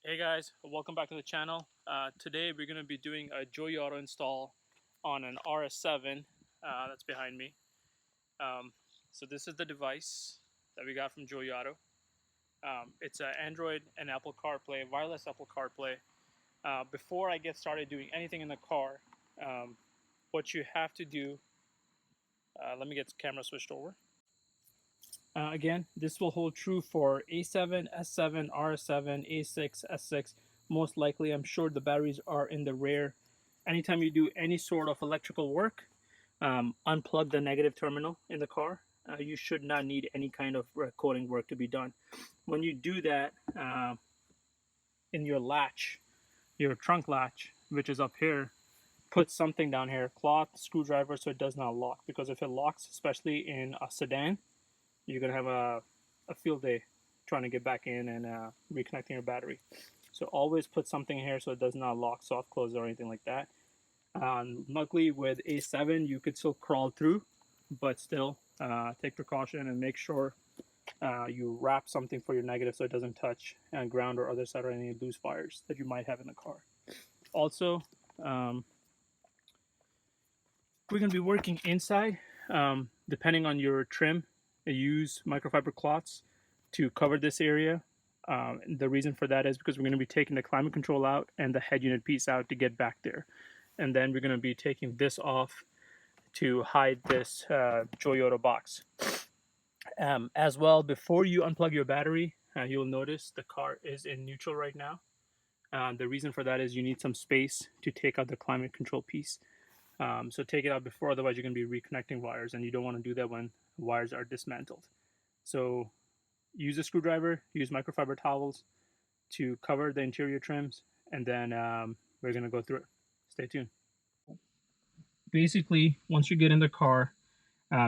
Hey guys, welcome back to the channel. Today we're going to be doing a JoyeAuto install on an RS7 that's behind me. So this is the device that we got from JoyeAuto. It's an Android and Apple CarPlay, wireless Apple CarPlay. Before I get started doing anything in the car, what you have to do, let me get the camera switched over. Again, this will hold true for A7, S7, RS7, A6, S6. Most likely, I'm sure the batteries are in the rear. Anytime you do any sort of electrical work, unplug the negative terminal in the car. You should not need any kind of coating work to be done. When you do that, in your latch, your trunk latch, which is up here, put something down here, cloth, screwdriver, so it does not lock. Because if it locks, especially in a sedan, you're going to have a field day trying to get back in and reconnecting your battery. So always put something here so it does not lock, soft close, or anything like that. Luckily with A7 you could still crawl through, but still take precaution and make sure you wrap something for your negative so it doesn't touch ground or other side or any loose wires that you might have in the car. Also, we're going to be working inside. Depending on your trim, use microfiber cloths to cover this area. The reason for that is because we're going to be taking the climate control out and the head unit piece out to get back there. And then we're going to be taking this off to hide this JoyeAuto box. As well, before you unplug your battery, you'll notice the car is in neutral right now. The reason for that is you need some space to take out the climate control piece. So take it out before, otherwise you're going to be reconnecting wires, and you don't want to do that when wires are dismantled. So use a screwdriver, use microfiber towels to cover the interior trims, and then we're going to go through it. Stay tuned. Basically, once you get in the car,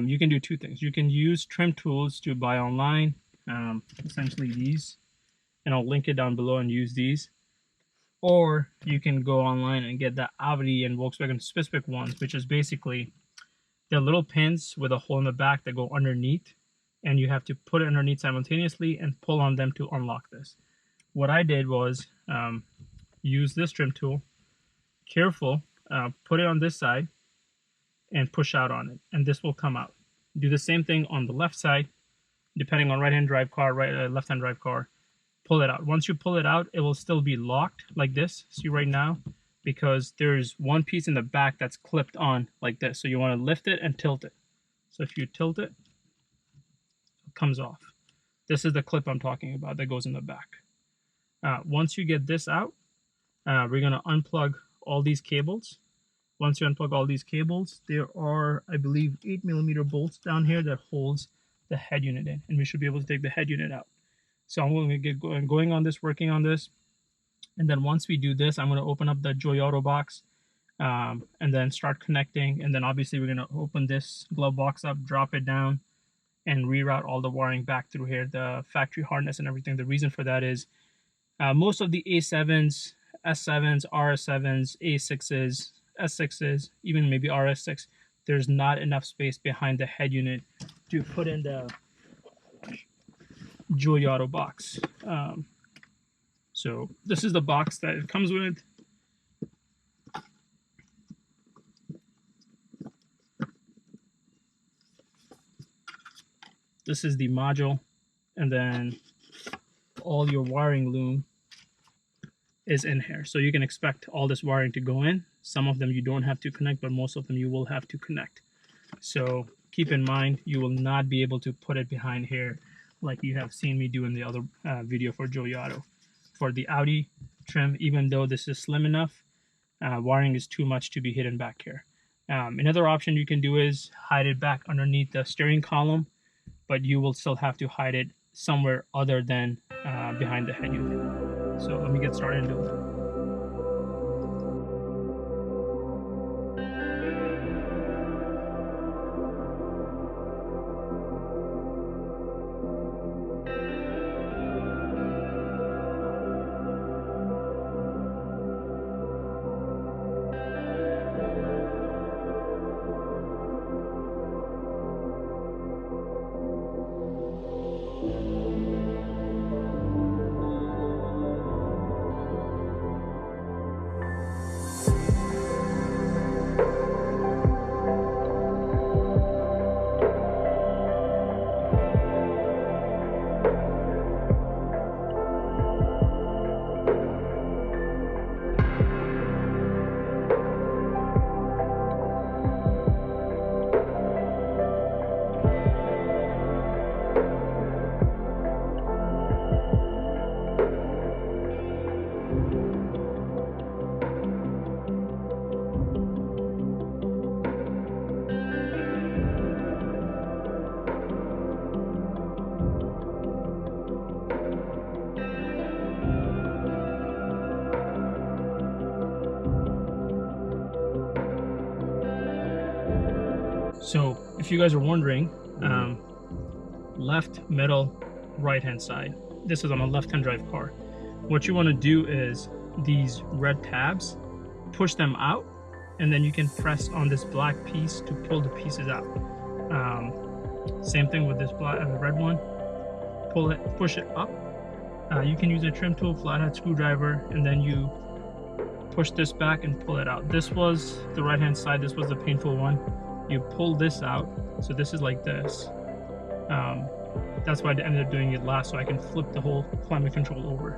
you can do two things. You can use trim tools to buy online, essentially these, and I'll link it down below, and use these. Or you can go online and get the Audi and Volkswagen specific ones, which is basically the little pins with a hole in the back that go underneath, and you have to put it underneath simultaneously and pull on them to unlock this. What I did was use this trim tool, careful, put it on this side and push out on it, and this will come out. Do the same thing on the left side, depending on right-hand drive car, left-hand drive car. Pull it out. Once you pull it out, it will still be locked like this. See right now, because there's one piece in the back that's clipped on like this. So you want to lift it and tilt it. So if you tilt it, it comes off. This is the clip I'm talking about that goes in the back. Once you get this out, we're going to unplug all these cables. Once you unplug all these cables, there are, I believe, 8mm bolts down here that holds the head unit in, and we should be able to take the head unit out. So I'm going to get going on this, working on this. And then once we do this, I'm going to open up the JoyeAuto box and then start connecting. And then obviously we're going to open this glove box up, drop it down, and reroute all the wiring back through here, the factory harness and everything. The reason for that is most of the A7s, S7s, RS7s, A6s, S6s, even maybe RS6, there's not enough space behind the head unit to put in the JoyeAuto box. So this is the box that it comes with. This is the module, and then all your wiring loom is in here. So you can expect all this wiring to go in. Some of them you don't have to connect, but most of them you will have to connect. So keep in mind, you will not be able to put it behind here like you have seen me do in the other video for JoyeAuto. For the Audi trim, even though this is slim enough, wiring is too much to be hidden back here. Another option you can do is hide it back underneath the steering column, but you will still have to hide it somewhere other than behind the head unit. So let me get started and do it. So if you guys are wondering, left, middle, right hand side, this is on a left hand drive car. What you want to do is these red tabs, push them out, and then you can press on this black piece to pull the pieces out. Same thing with this black red one. Pull it, push it up. You can use a trim tool, flathead screwdriver, and then you push this back and pull it out. This was the right hand side, this was the painful one. You pull this out, so this is like this. That's why I ended up doing it last, so I can flip the whole climate control over.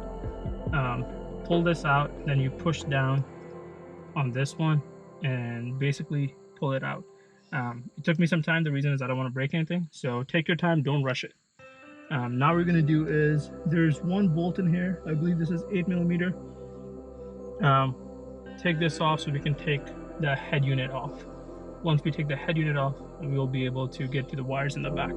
Pull this out, then you push down on this one and basically pull it out. It took me some time. The reason is I don't want to break anything, so take your time, don't rush it. Now what we're going to do is, there's one bolt in here, I believe this is 8mm. Take this off so we can take the head unit off. Once we take the head unit off, we will be able to get to the wires in the back.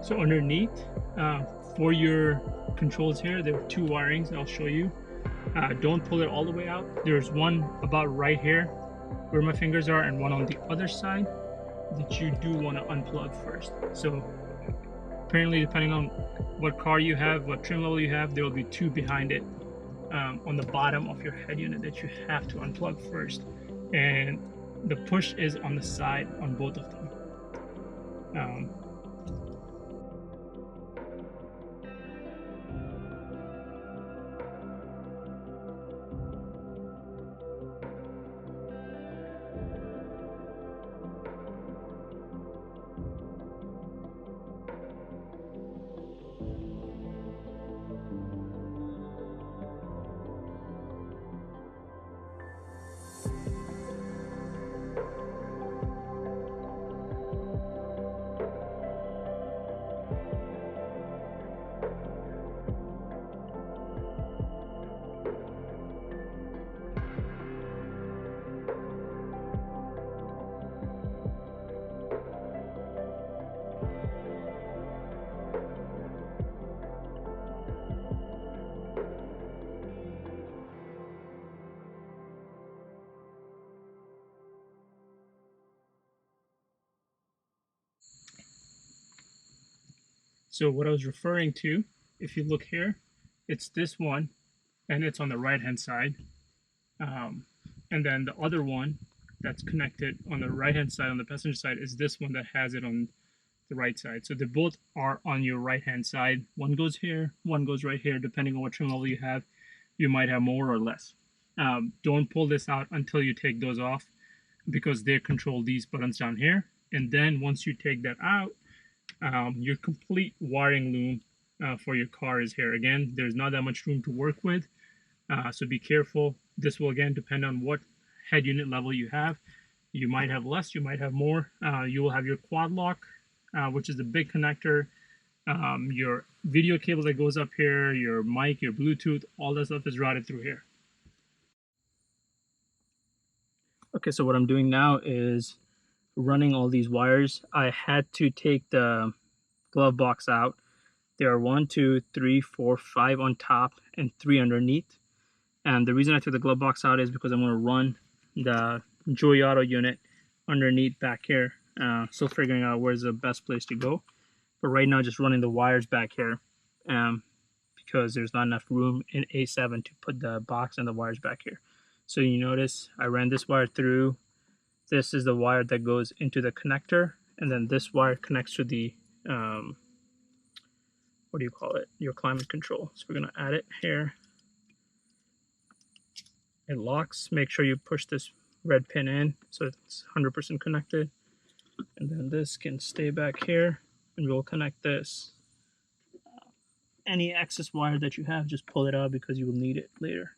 So underneath, for your controls here, there are two wirings. I'll show you. Don't pull it all the way out. There's one about right here where my fingers are, and one on the other side that you do want to unplug first. So apparently, depending on what car you have, what trim level you have, there will be two behind it on the bottom of your head unit that you have to unplug first. And the push is on the side on both of them. So what I was referring to, if you look here, it's this one, and it's on the right hand side. And then the other one that's connected on the right hand side, on the passenger side, is this one that has it on the right side. So they both are on your right hand side. One goes here, one goes right here. Depending on what trim level you have, you might have more or less. Don't pull this out until you take those off, because they control these buttons down here. And then once you take that out, your complete wiring loom for your car is here. Again, there's not that much room to work with, so be careful. This will again depend on what head unit level you have. You might have less, you might have more. You will have your quad lock, which is the big connector, your video cable that goes up here, your mic, your Bluetooth, all that stuff is routed through here. Okay, so what I'm doing now is running all these wires. I had to take the glove box out. There are 1, 2, 3, 4, 5 on top and 3 underneath. And the reason I took the glove box out is because I'm going to run the JoyeAuto unit underneath back here. Still figuring out where's the best place to go. But right now, just running the wires back here because there's not enough room in A7 to put the box and the wires back here. So you notice I ran this wire through. This is the wire that goes into the connector, and then this wire connects to the what do you call it? Your climate control. So we're gonna add it here. It locks. Make sure you push this red pin in so it's 100% connected, and then this can stay back here, and we'll connect this. Any excess wire that you have, just pull it out because you will need it later.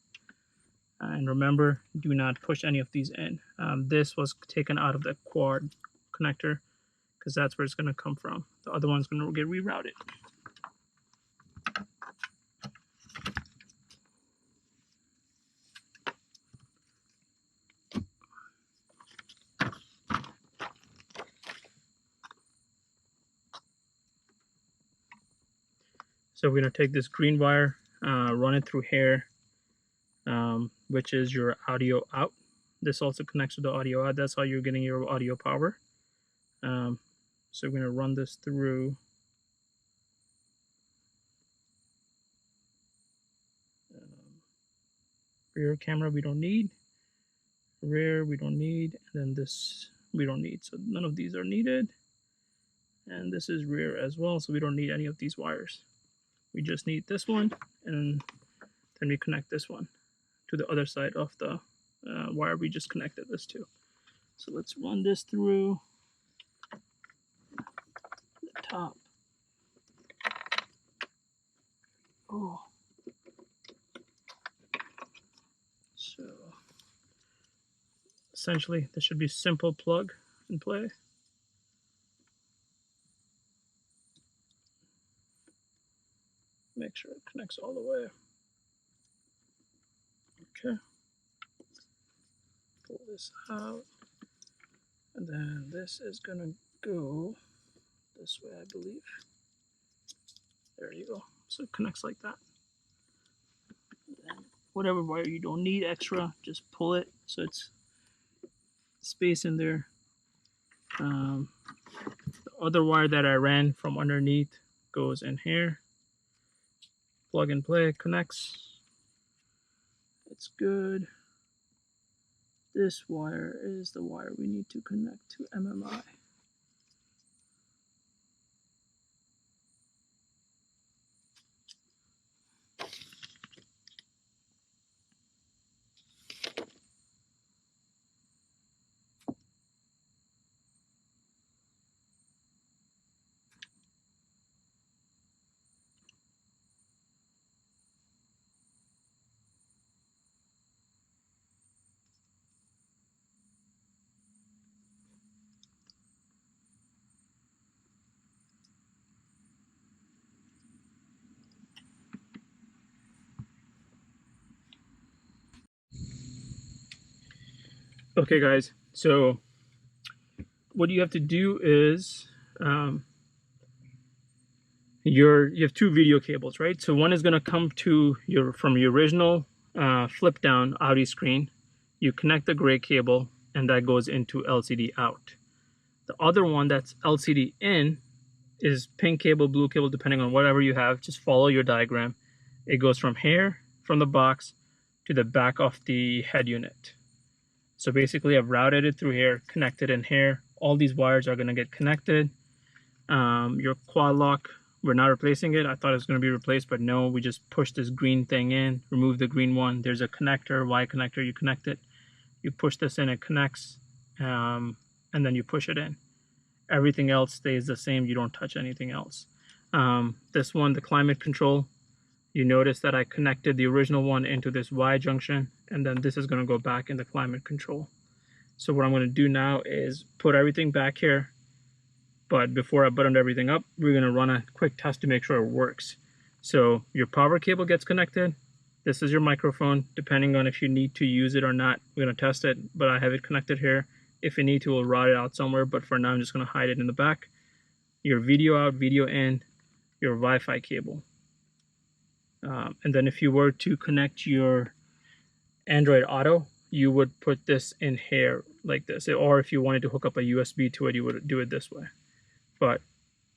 And remember, do not push any of these in. This was taken out of the quad connector because that's where it's going to come from. The other one's going to get rerouted. So we're going to take this green wire, run it through here, which is your audio out. This also connects to the audio out. That's how you're getting your audio power. So we're going to run this through. Rear camera we don't need. Rear we don't need. And then this we don't need. So none of these are needed. And this is rear as well. So we don't need any of these wires. We just need this one, and then we connect this one to the other side of the wire we just connected this to. So let's run this through the top. Oh. So essentially this should be simple plug and play. Make sure it connects all the way. Okay. Pull this out. And then this is gonna go this way, I believe. There you go. So it connects like that. And whatever wire you don't need extra, just pull it so it's space in there. The other wire that I ran from underneath goes in here. Plug and play, connects. It's good. This wire is the wire we need to connect to MMI. Okay guys, so what you have to do is you have two video cables, right? So one is going to come to from your original flip down Audi screen. You connect the gray cable and that goes into LCD out. The other one that's LCD in is pink cable, blue cable, depending on whatever you have. Just follow your diagram. It goes from here, from the box, to the back of the head unit. So basically I've routed it through here, connected in here. All these wires are going to get connected. Your quad lock, we're not replacing it. I thought it was going to be replaced, but no, we just push this green thing in, remove the green one. There's a connector, Y connector, you connect it. You push this in, it connects, and then you push it in. Everything else stays the same. You don't touch anything else. This one, the climate control, you notice that I connected the original one into this Y junction, and then this is going to go back in the climate control. So what I'm going to do now is put everything back here, but before I button everything up, we're going to run a quick test to make sure it works. So your power cable gets connected. This is your microphone. Depending on if you need to use it or not, we're going to test it, but I have it connected here. If you need to, we'll route it out somewhere, but for now I'm just going to hide it in the back. Your video out, video in, your Wi-Fi cable. And then if you were to connect your Android Auto, you would put this in here like this. Or if you wanted to hook up a USB to it, you would do it this way. But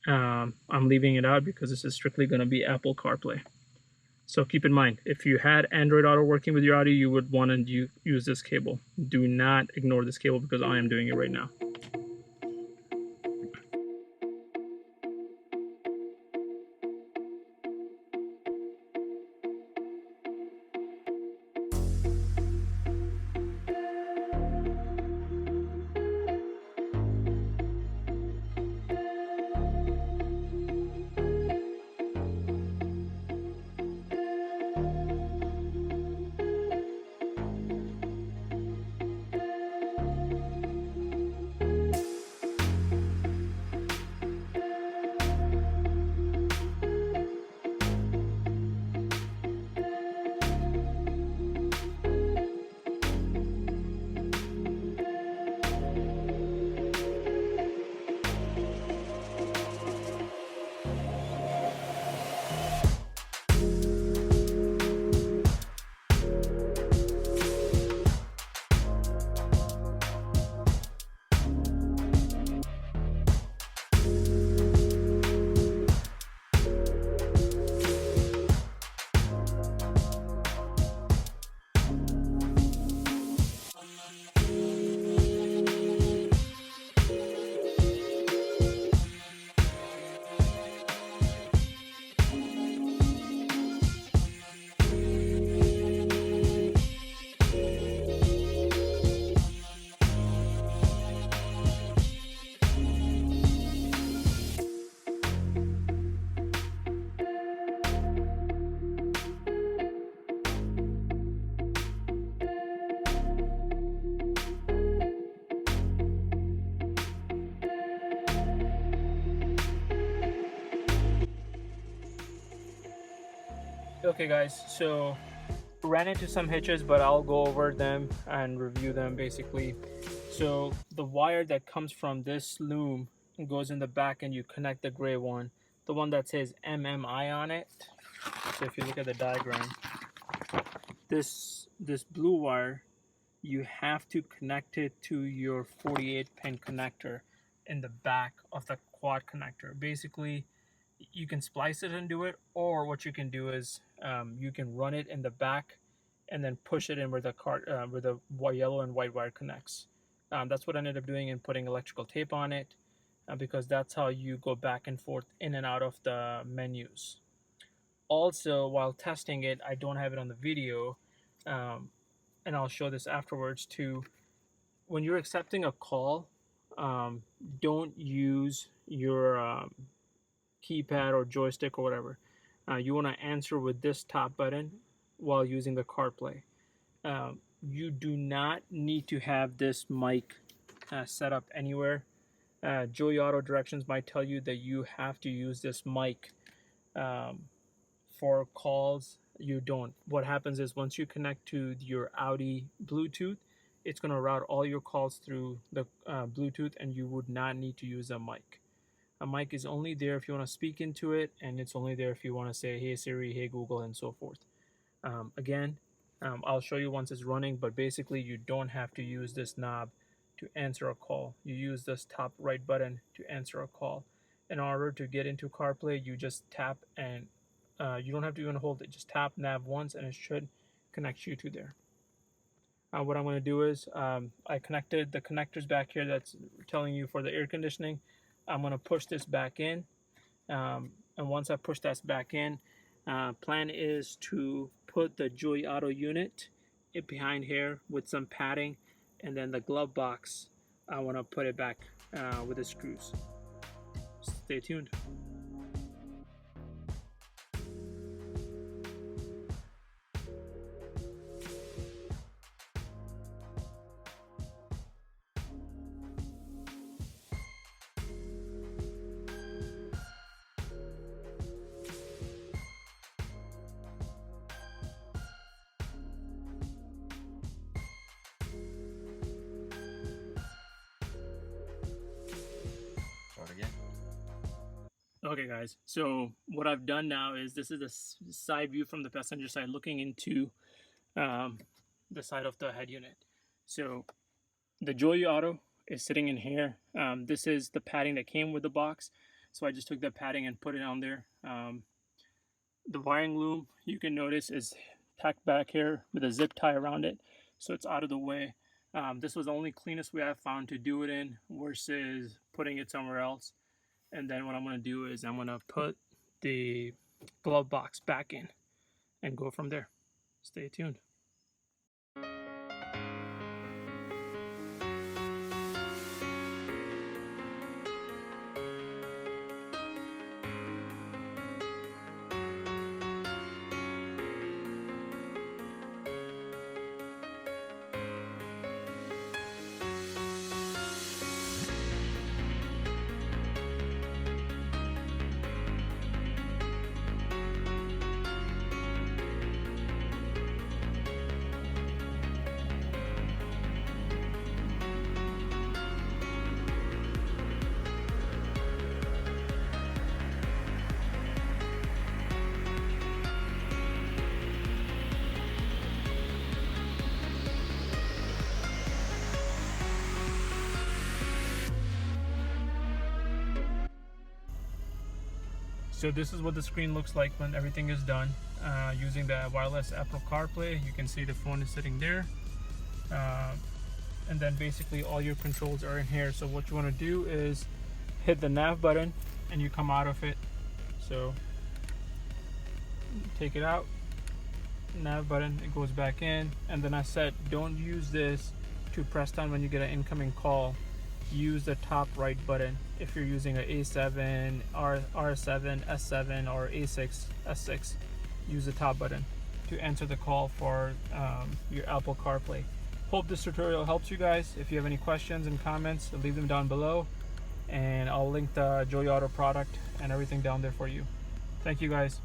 I'm leaving it out because this is strictly going to be Apple CarPlay. So keep in mind, if you had Android Auto working with your Audi, you would want to use this cable. Do not ignore this cable because I am doing it right now. Okay guys, so ran into some hitches, but I'll go over them and review them basically. So the wire that comes from this loom goes in the back, and you connect the gray one, the one that says MMI on it. So if you look at the diagram, this blue wire, you have to connect it to your 48 pin connector in the back of the quad connector. Basically, you can splice it and do it, or what you can do is you can run it in the back and then push it in where the yellow and white wire connects. That's what I ended up doing, and putting electrical tape on it, because that's how you go back and forth in and out of the menus. Also, while testing it, I don't have it on the video, and I'll show this afterwards too. When you're accepting a call, don't use your keypad or joystick or whatever. You want to answer with this top button while using the CarPlay. You do not need to have this mic set up anywhere. JoyeAuto directions might tell you that you have to use this mic for calls. You don't. What happens is, once you connect to your Audi Bluetooth, it's going to route all your calls through the Bluetooth, and you would not need to use a mic. A mic is only there if you want to speak into it, and it's only there if you want to say, hey Siri, hey Google, and so forth. Again, I'll show you once it's running, but basically you don't have to use this knob to answer a call. You use this top right button to answer a call. In order to get into CarPlay, you just tap, and you don't have to even hold it. Just tap nav once, and it should connect you to there. What I'm going to do is, I connected the connectors back here that's telling you for the air conditioning. I'm going to push this back in, and once I push that back in, plan is to put the JoyeAuto unit behind here with some padding, and then the glove box, I want to put it back with the screws. Stay tuned. Okay guys, so what I've done now is, this is a side view from the passenger side looking into the side of the head unit. So the JoyeAuto is sitting in here. This is the padding that came with the box, so I just took the padding and put it on there. The wiring loom, you can notice, is tacked back here with a zip tie around it, so it's out of the way. This was the only cleanest way I found to do it in, versus putting it somewhere else. And then what I'm going to do is, I'm going to put the glove box back in and go from there. Stay tuned. So this is what the screen looks like when everything is done. Using the wireless Apple CarPlay, you can see the phone is sitting there. And then basically all your controls are in here. So what you want to do is hit the nav button, and you come out of it. So take it out, nav button, it goes back in. And then I said, don't use this to press down when you get an incoming call. Use the top right button if you're using an A7, RS7, S7, or A6, S6. Use the top button to answer the call for your Apple CarPlay. Hope this tutorial helps you guys. If you have any questions and comments, leave them down below, and I'll link the JoyeAuto product and everything down there for you. Thank you guys.